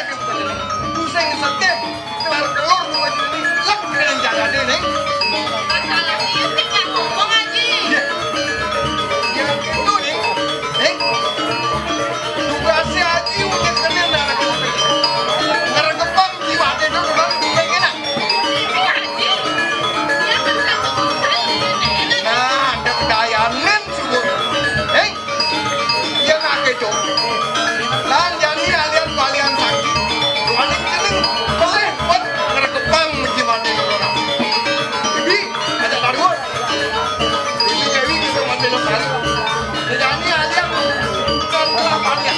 nak kebuka pusing setep keluar rumah ini lek dengan jaga deh nih masalah dia tidak ngomong aja ya gitu nih tugasnya aja udah kena darah kebuka ngerekepang jiwa deh dong bang pengen nak nah ada kedayangan subuh yang agak cok lan jadi kalian sakit paling kening boleh buat ngerekepang menjiwani orang bibi ada taruh bibi Dewi juga mandel kali jadi alian bukan kelapannya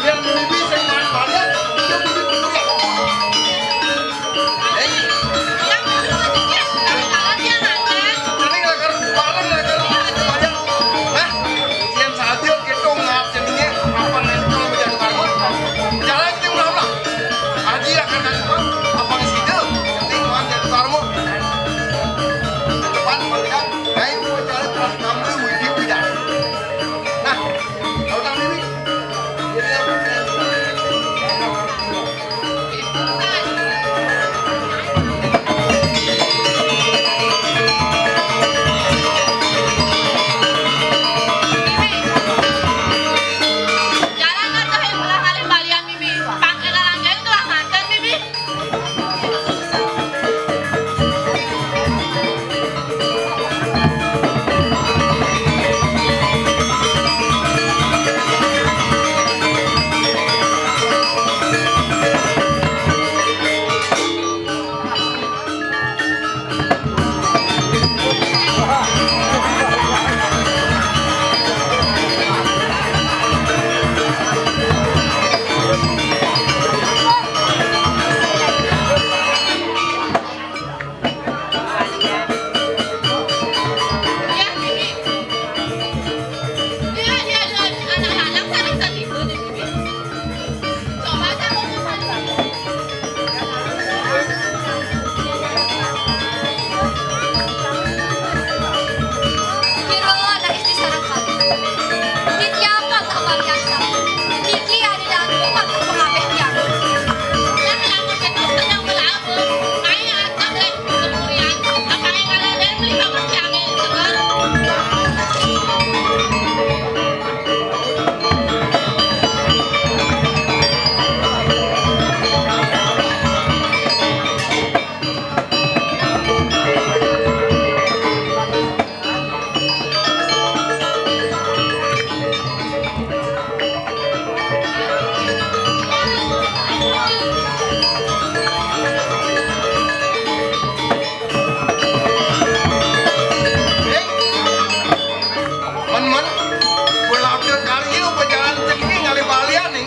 yang bibi saya main balik dia bibi kuliah jadi ngakar bareng ngakar bayang hah yang saat dia ketong ngap jadinya apa nanti kalau menjadi bangun jalan kita ulah-ulah aji akan apa yang situ nanti tuan jadi karmu depan melihat kayak mau jalan terus kamu widi tidak nah kalau tak bibi jadi apa men-men pulau kali ini berjalan tinggi ngali balian nih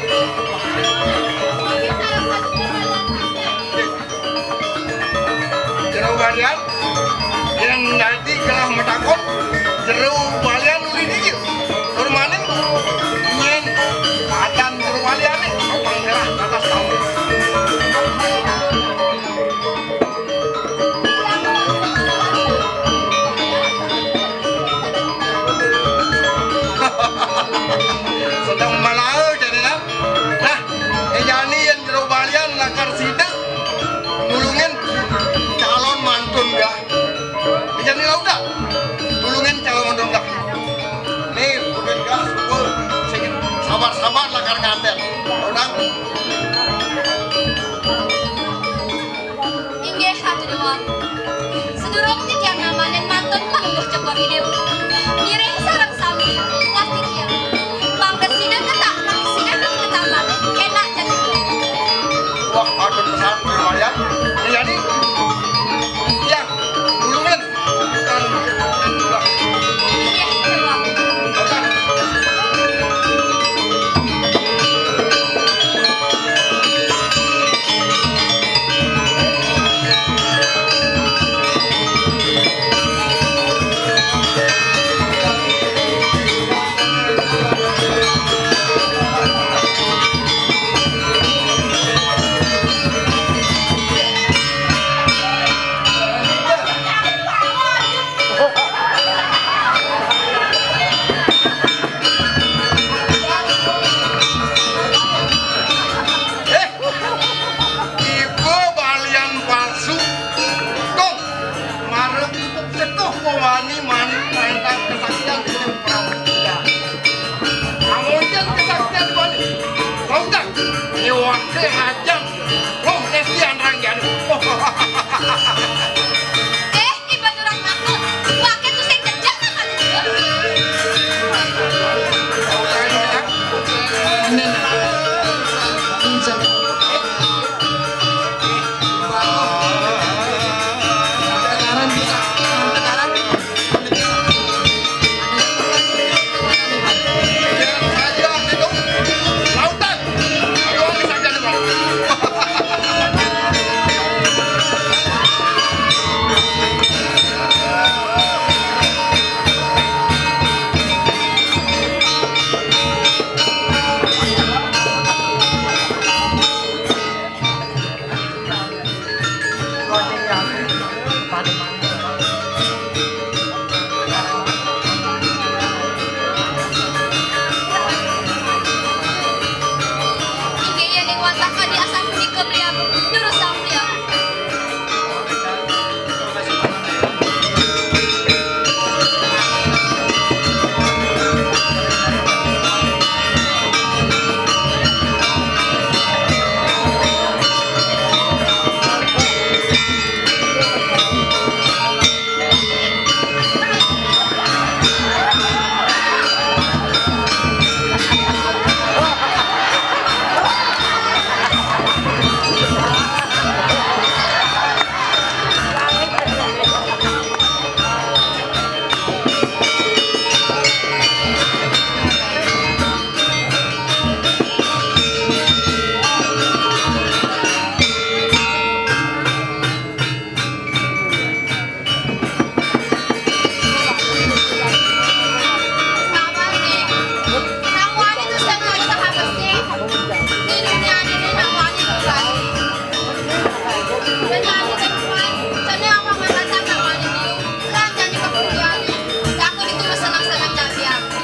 jeruk balian yang nanti kelah metakut jeruk balian uli dikit turmanin nyen adan jeruk balian nih opang merah atas kamu sedang malau jadi nah yani yang jeruk balian lakar sidak ngulungin calon mantun dah jadi lauda ngulungin calon mantun dah nih udah gas sedikit sabar-sabar lakar ngaten orang inggih satu dua sedurungnya yang namanya mantun pangguh cepor ini miring sarang sami pasti dia mangkesina ketak balik enak jadi wah aduh besar lumayan jadi yang ngulungin bukan udah inggih dua oke Wakil ngajak. Oh, Nesian Ranggan. Iba durang makot. Wakit tuh saya jejak na kan juga. Lautan. Ayo saja dulu. Hingga ia diwantah ka di asam di kebriang. Nurusam dia. Sama nih. Nang wani tuh saya nggak bisa habis sih. Di dunia ini nang wani tuh kan. Dan wani terpuan. Sana ang mga bata nang wani niyo. Lan jadi kemudian. Aku itu senang-senang dari aku.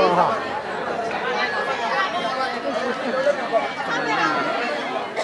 Oh.